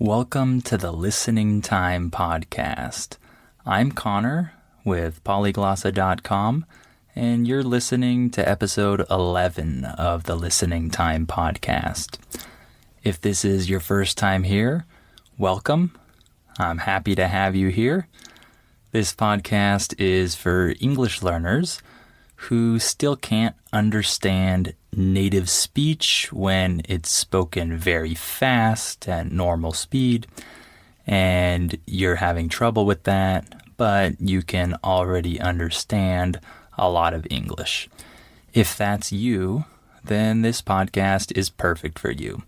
Welcome to the Listening Time Podcast. I'm Connor with Polyglossa.com, and you're listening to episode 11 of the Listening Time Podcast. If this is your first time here, welcome. I'm happy to have you here. This podcast is for English learners who still can't understand native speech when it's spoken very fast at normal speed, and you're having trouble with that, but you can already understand a lot of English. If that's you, then this podcast is perfect for you.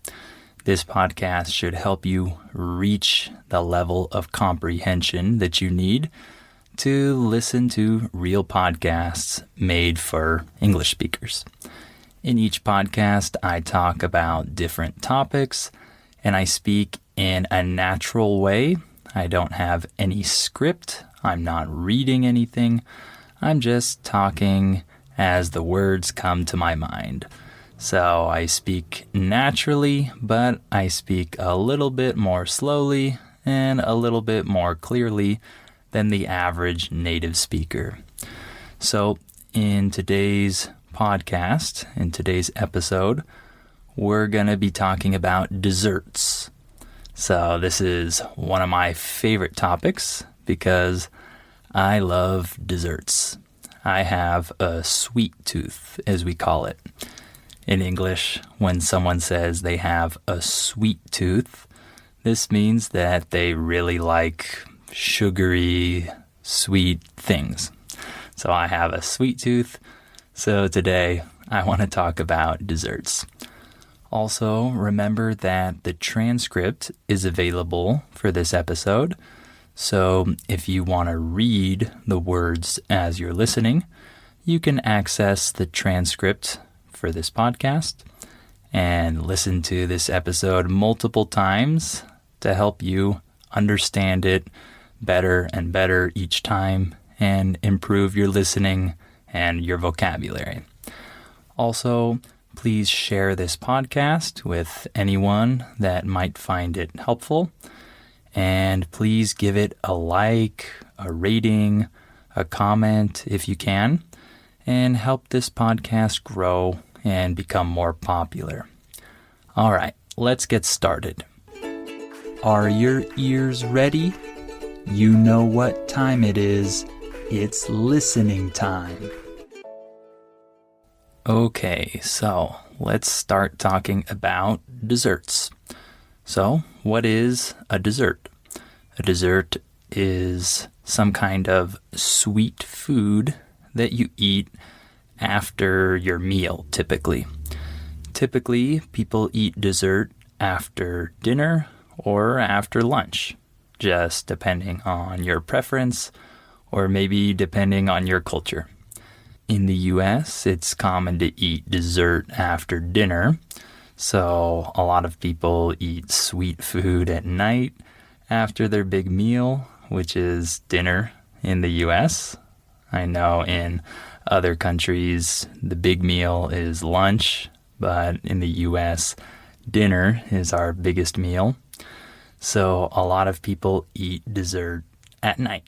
This podcast should help you reach the level of comprehension that you need to listen to real podcasts made for English speakers. In each podcast, I talk about different topics, and I speak in a natural way. I don't have any script. I'm not reading anything. I'm just talking as the words come to my mind. So I speak naturally, but I speak a little bit more slowly and a little bit more clearly than the average native speaker. So in today's podcast, in today's episode, we're going to be talking about desserts. So this is one of my favorite topics because I love desserts. I have a sweet tooth, as we call it. In English, when someone says they have a sweet tooth, this means that they really like sugary, sweet things. So I have a sweet tooth. So today I want to talk about desserts. Also, remember that the transcript is available for this episode. So if you want to read the words as you're listening, you can access the transcript for this podcast and listen to this episode multiple times to help you understand it better and better each time and improve your listening and your vocabulary. Also, please share this podcast with anyone that might find it helpful. And please give it a like, a rating, a comment if you can, and help this podcast grow and become more popular. All right, let's get started. Are your ears ready? You know what time it is. It's listening time. Okay, so let's start talking about desserts. So, what is a dessert? A dessert is some kind of sweet food that you eat after your meal, typically. Typically, people eat dessert after dinner or after lunch, just depending on your preference or maybe depending on your culture. In the US, it's common to eat dessert after dinner. So a lot of people eat sweet food at night after their big meal, which is dinner in the US. I know in other countries, the big meal is lunch, but in the US, dinner is our biggest meal. So a lot of people eat dessert at night.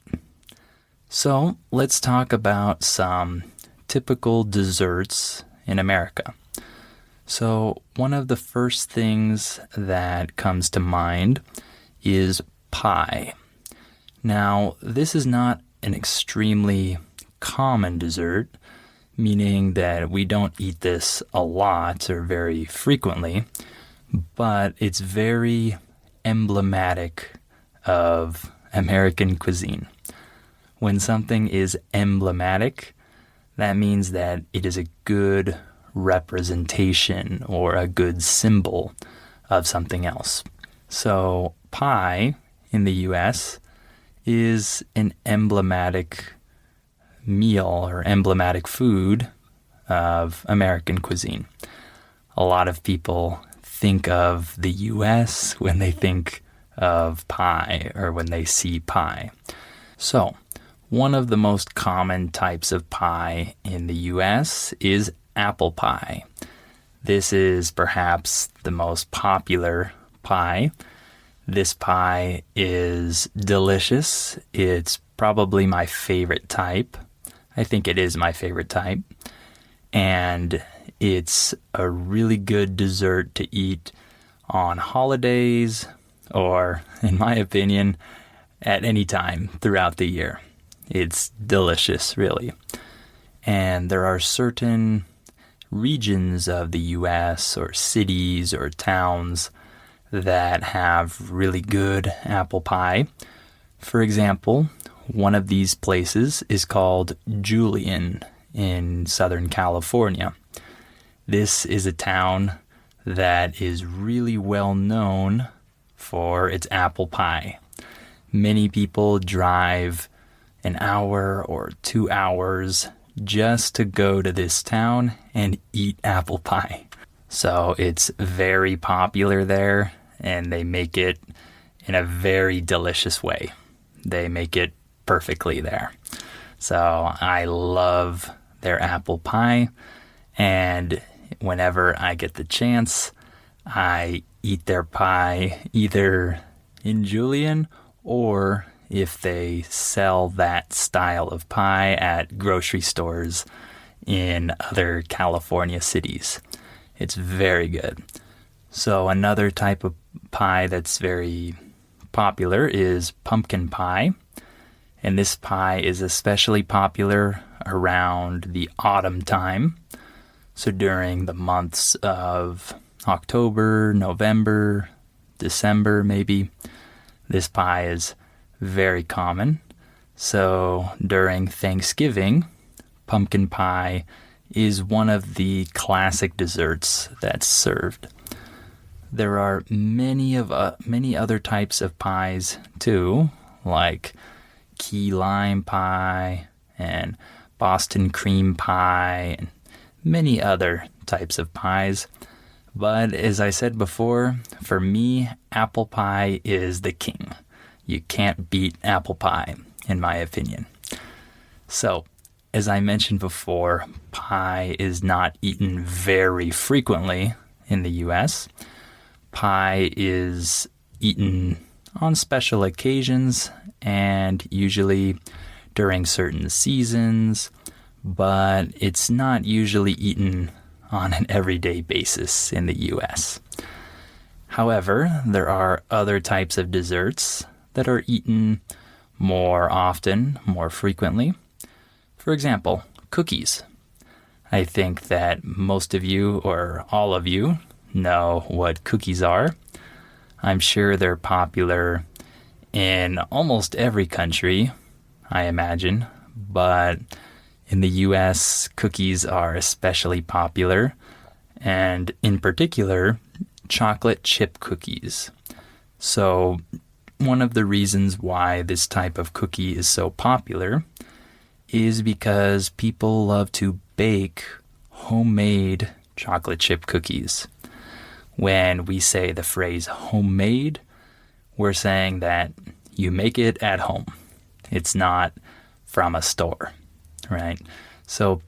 So let's talk about some typical desserts in America. So one of the first things that comes to mind is pie. Now, this is not an extremely common dessert, meaning that we don't eat this a lot or very frequently, but it's very emblematic of American cuisine. When something is emblematic, that means that it is a good representation or a good symbol of something else. So pie in the US is an emblematic meal or emblematic food of American cuisine. A lot of people think of the US when they think of pie or when they see pie. So one of the most common types of pie in the US is apple pie. This is perhaps the most popular pie. This pie is delicious. It's probably my favorite type. I think it is my favorite type. And it's a really good dessert to eat on holidays or, in my opinion, at any time throughout the year. It's delicious, really. And there are certain regions of the US or cities or towns that have really good apple pie. For example, one of these places is called Julian in Southern California. This is a town that is really well known for its apple pie. Many people drive an hour or 2 hours just to go to this town and eat apple pie. So it's very popular there, and they make it in a very delicious way. They make it perfectly there. So I love their apple pie, and whenever I get the chance, I eat their pie either in Julian or if they sell that style of pie at grocery stores in other California cities. It's very good. So another type of pie that's very popular is pumpkin pie. And this pie is especially popular around the autumn time. So during the months of October, November, December maybe, this pie is very common. So during Thanksgiving, pumpkin pie is one of the classic desserts that's served. There are many other types of pies too, like key lime pie and Boston cream pie and many other types of pies. But as I said before, for me, apple pie is the king. You can't beat apple pie, in my opinion. So, as I mentioned before, pie is not eaten very frequently in the US. Pie is eaten on special occasions and usually during certain seasons, but it's not usually eaten on an everyday basis in the US. However, there are other types of desserts that are eaten more often, more frequently. For example, cookies. I think that most of you or all of you know what cookies are. I'm sure they're popular in almost every country, I imagine, but in the US, cookies are especially popular, and in particular, chocolate chip cookies. So, one of the reasons why this type of cookie is so popular is because people love to bake homemade chocolate chip cookies. When we say the phrase homemade, we're saying that you make it at home. It's not from a store, right? So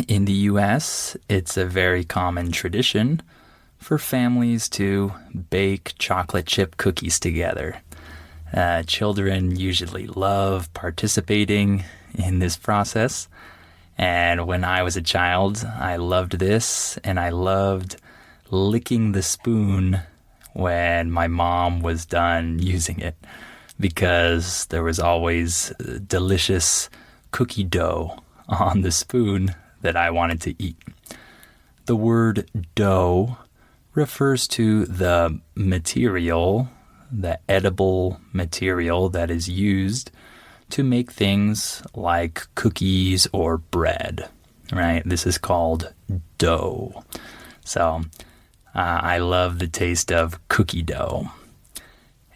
in the US, it's a very common tradition for families to bake chocolate chip cookies together. Children usually love participating in this process. And when I was a child, I loved this, and I loved licking the spoon when my mom was done using it, because there was always delicious cookie dough on the spoon that I wanted to eat. The word dough refers to the material, the edible material that is used to make things like cookies or bread, right? This is called dough. So I love the taste of cookie dough.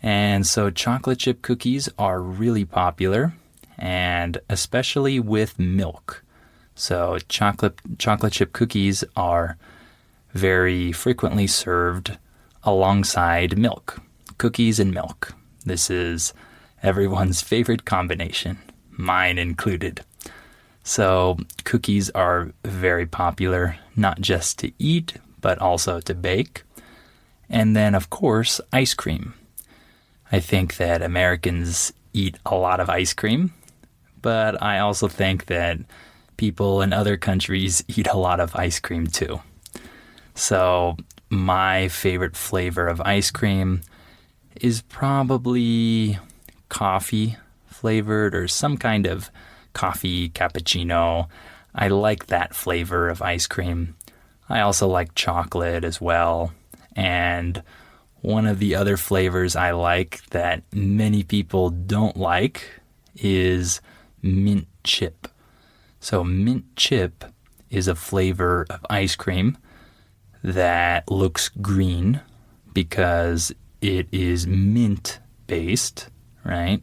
And so chocolate chip cookies are really popular, and especially with milk. So chocolate chip cookies are very frequently served alongside milk. Cookies and milk. This is everyone's favorite combination, mine included. So cookies are very popular, not just to eat, but also to bake. And then, of course, ice cream. I think that Americans eat a lot of ice cream, but I also think that people in other countries eat a lot of ice cream too. So my favorite flavor of ice cream is probably coffee flavored or some kind of coffee cappuccino. I like that flavor of ice cream. I also like chocolate as well. And one of the other flavors I like that many people don't like is mint chip. So mint chip is a flavor of ice cream that looks green because it is mint based, right?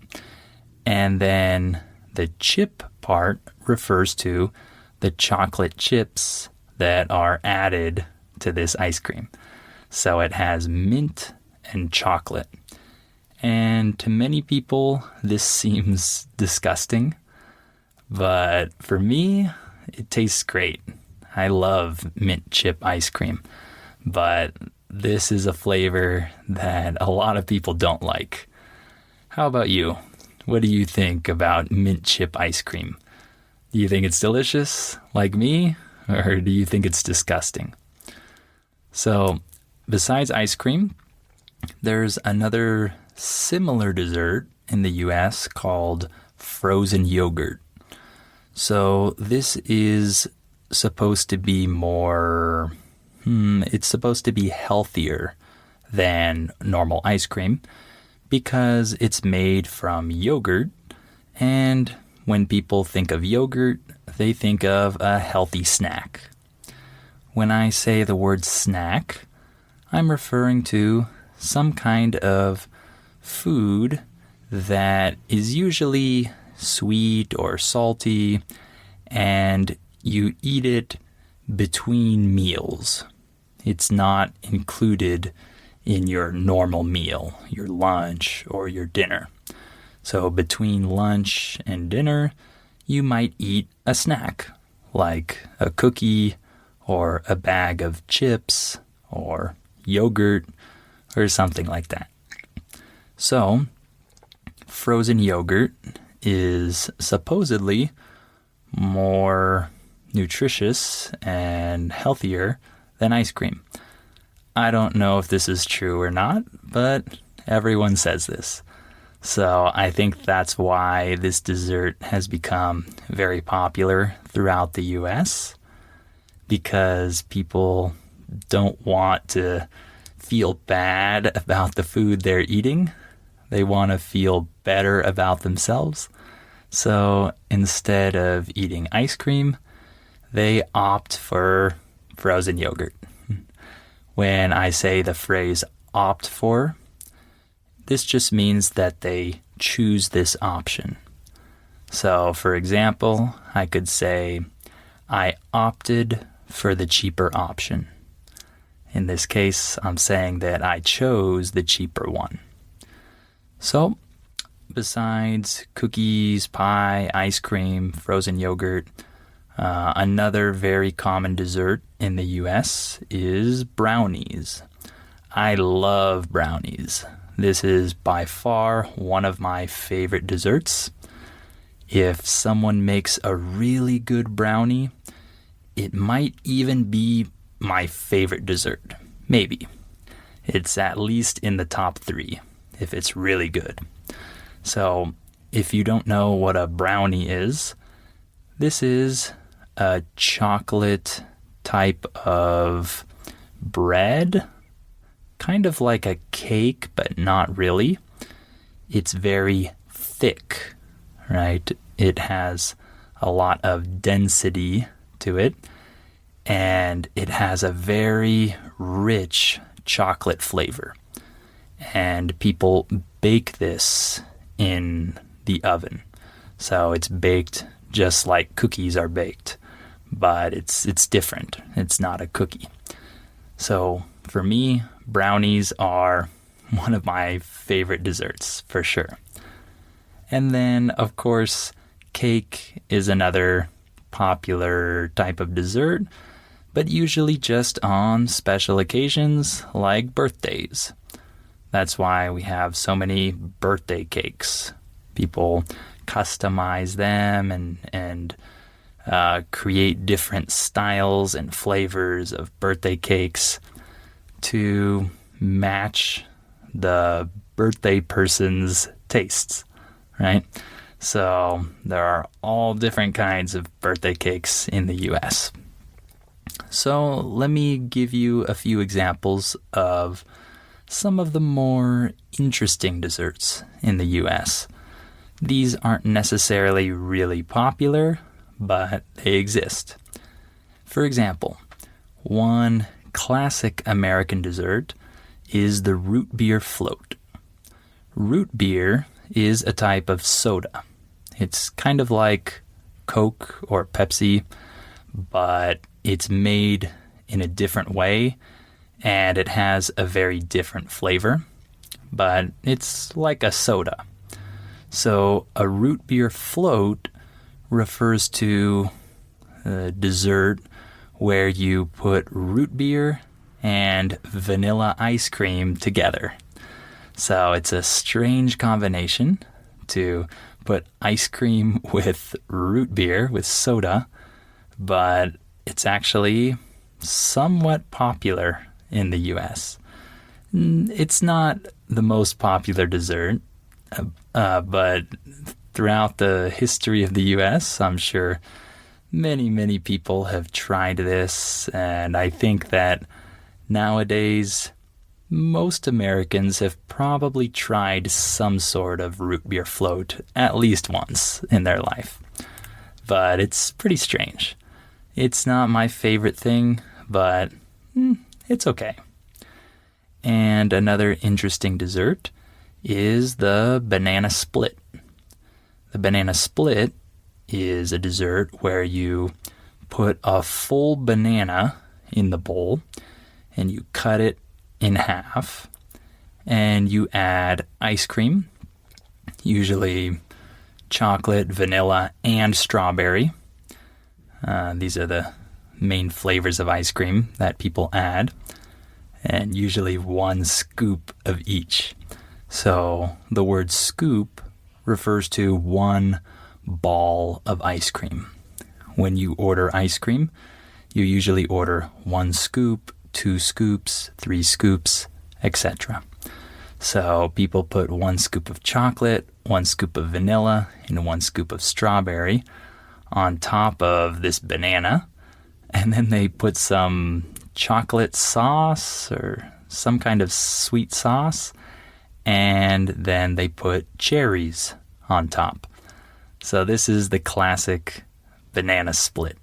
And then the chip part refers to the chocolate chips that are added to this ice cream. So it has mint and chocolate. And to many people, this seems disgusting. But for me, it tastes great. I love mint chip ice cream. But this is a flavor that a lot of people don't like. How about you? What do you think about mint chip ice cream? Do you think it's delicious, like me, or do you think it's disgusting? So, besides ice cream, there's another similar dessert in the US called frozen yogurt. So, this is supposed to be more, it's supposed to be healthier than normal ice cream because it's made from yogurt, and when people think of yogurt, they think of a healthy snack. When I say the word snack, I'm referring to some kind of food that is usually sweet or salty, and you eat it between meals. It's not included in your normal meal, your lunch or your dinner. So between lunch and dinner, you might eat a snack, like a cookie or a bag of chips or yogurt or something like that. So, frozen yogurt is supposedly more nutritious and healthier than ice cream. I don't know if this is true or not, but everyone says this. So I think that's why this dessert has become very popular throughout the US, because people don't want to feel bad about the food they're eating. They want to feel better about themselves. So instead of eating ice cream, they opt for frozen yogurt. When I say the phrase opt for, this just means that they choose this option. So, for example, I could say, I opted for the cheaper option. In this case, I'm saying that I chose the cheaper one. So, besides cookies, pie, ice cream, frozen yogurt, another very common dessert in the US is brownies. I love brownies. This is by far one of my favorite desserts. If someone makes a really good brownie, it might even be my favorite dessert. Maybe. It's at least in the top 3 if it's really good. So, if you don't know what a brownie is, this is a chocolate type of bread, kind of like a cake, but not really. It's very thick, right? It has a lot of density to it, and it has a very rich chocolate flavor. And people bake this in the oven. So it's baked just like cookies are baked, but it's different. It's not a cookie. So for me, brownies are one of my favorite desserts, for sure. And then, of course, cake is another popular type of dessert, but usually just on special occasions like birthdays. That's why we have so many birthday cakes. People customize them and create different styles and flavors of birthday cakes to match the birthday person's tastes, right? So there are all different kinds of birthday cakes in the US. So let me give you a few examples of some of the more interesting desserts in the US. These aren't necessarily really popular, but they exist. For example, one classic American dessert is the root beer float. Root beer is a type of soda. It's kind of like Coke or Pepsi, but it's made in a different way, and it has a very different flavor, but it's like a soda. So a root beer float refers to a dessert where you put root beer and vanilla ice cream together. So it's a strange combination to put ice cream with root beer, with soda, but it's actually somewhat popular in the US. It's not the most popular dessert, but throughout the history of the US, I'm sure many people have tried this, and I think that nowadays most Americans have probably tried some sort of root beer float at least once in their life. But it's pretty strange. It's not my favorite thing, but it's okay. And another interesting dessert is the banana split. The banana split is a dessert where you put a full banana in the bowl and you cut it in half and you add ice cream, usually chocolate, vanilla, and strawberry. These are the main flavors of ice cream that people add, and usually 1 scoop of each. So the word scoop refers to 1 ball of ice cream. When you order ice cream, you usually order 1 scoop, 2 scoops, 3 scoops, etc. So people put 1 scoop of chocolate, 1 scoop of vanilla, and 1 scoop of strawberry on top of this banana, and then they put some chocolate sauce or some kind of sweet sauce, and then they put cherries on top. So this is the classic banana split.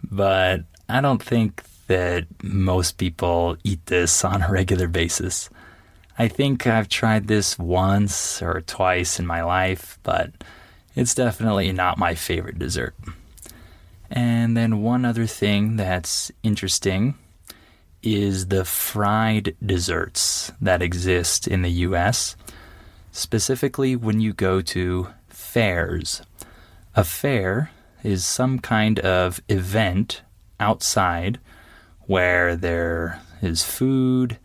But I don't think that most people eat this on a regular basis. I think I've tried this once or twice in my life, but it's definitely not my favorite dessert. And then one other thing that's interesting is the fried desserts that exist in the US, specifically when you go to fairs. A fair is some kind of event outside where there is food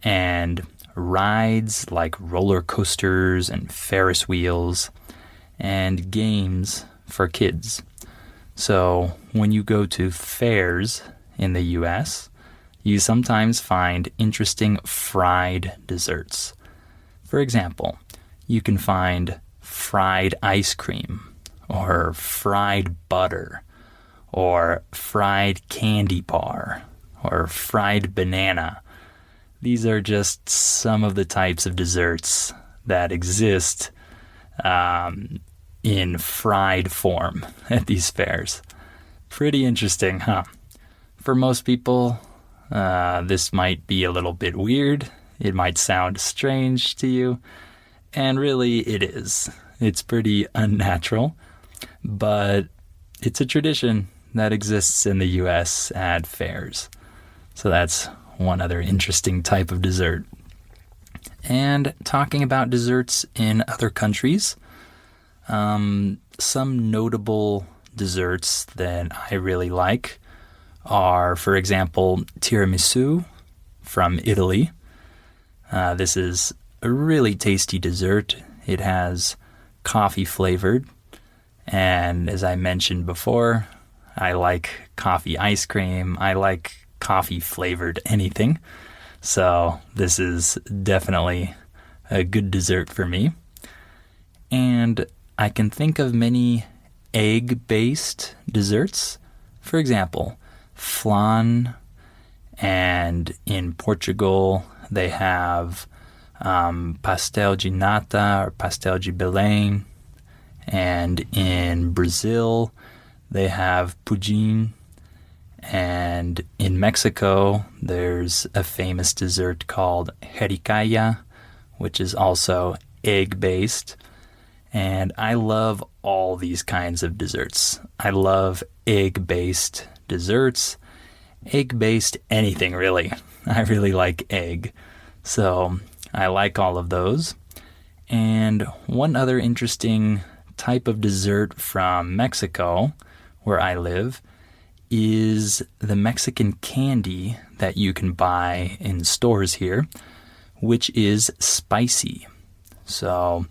and rides like roller coasters and Ferris wheels and games for kids. So when you go to fairs in the US, you sometimes find interesting fried desserts. For example, you can find fried ice cream or fried butter or fried candy bar or fried banana. These are just some of the types of desserts that exist in fried form at these fairs. Pretty interesting, huh? For most people, this might be a little bit weird. It might sound strange to you, and really it is. It's pretty unnatural, but it's a tradition that exists in the US at fairs. So that's one other interesting type of dessert. And talking about desserts in other countries, some notable desserts that I really like are, for example, tiramisu from Italy. This is a really tasty dessert. It has coffee flavored, and as I mentioned before, I like coffee ice cream. I like coffee flavored anything. So this is definitely a good dessert for me. And I can think of many egg-based desserts. For example, flan, and in Portugal they have pastel de nata or pastel de Belém, and in Brazil they have pudim, and in Mexico there's a famous dessert called jericaya, which is also egg-based. And I love all these kinds of desserts. I love egg-based desserts, egg-based anything really. I really like egg. So I like all of those. And one other interesting type of dessert from Mexico, where I live, is the Mexican candy that you can buy in stores here, which is spicy. So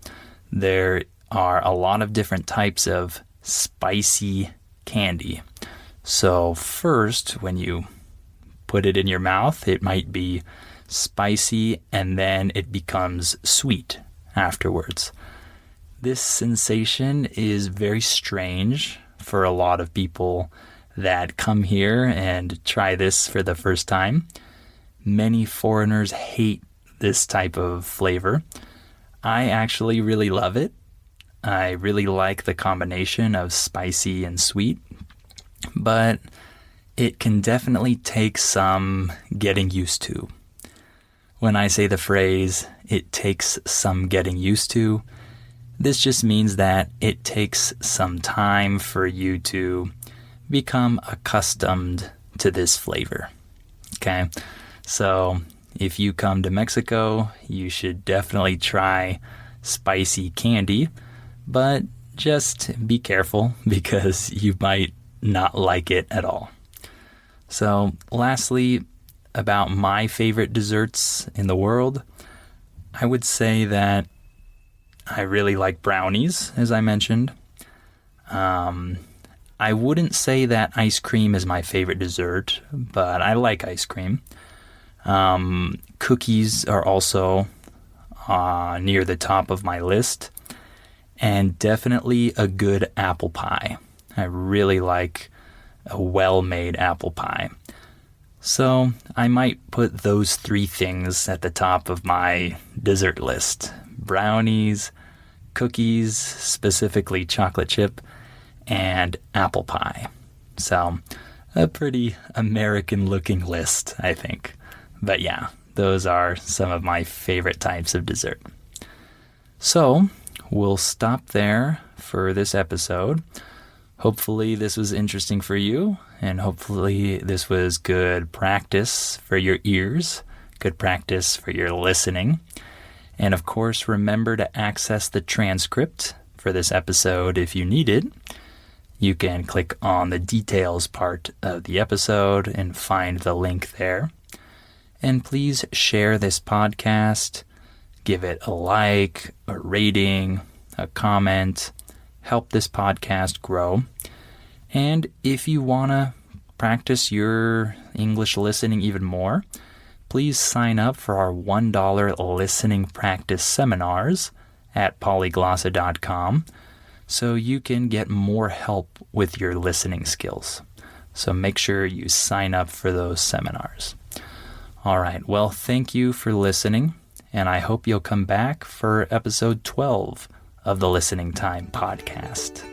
there are a lot of different types of spicy candy. So first, when you put it in your mouth, it might be spicy and then it becomes sweet afterwards. This sensation is very strange for a lot of people that come here and try this for the first time. Many foreigners hate this type of flavor. I actually really love it. I really like the combination of spicy and sweet, but it can definitely take some getting used to. When I say the phrase, it takes some getting used to, this just means that it takes some time for you to become accustomed to this flavor. Okay? So if you come to Mexico, you should definitely try spicy candy, but just be careful because you might not like it at all. So lastly, about my favorite desserts in the world, I would say that I really like brownies, as I mentioned. I wouldn't say that ice cream is my favorite dessert, but I like ice cream. Cookies are also near the top of my list. And definitely a good apple pie. I really like a well-made apple pie. So I might put those three things at the top of my dessert list. Brownies, cookies, specifically chocolate chip, and apple pie. So a pretty American-looking list, I think. But yeah, those are some of my favorite types of dessert. So we'll stop there for this episode. Hopefully this was interesting for you, and hopefully this was good practice for your ears, good practice for your listening. And of course, remember to access the transcript for this episode if you need it. You can click on the details part of the episode and find the link there. And please share this podcast. Give it a like, a rating, a comment. Help this podcast grow. And if you want to practice your English listening even more, please sign up for our $1 listening practice seminars at polyglossa.com so you can get more help with your listening skills. So make sure you sign up for those seminars. All right, well, thank you for listening, and I hope you'll come back for episode 12 of the Listening Time podcast.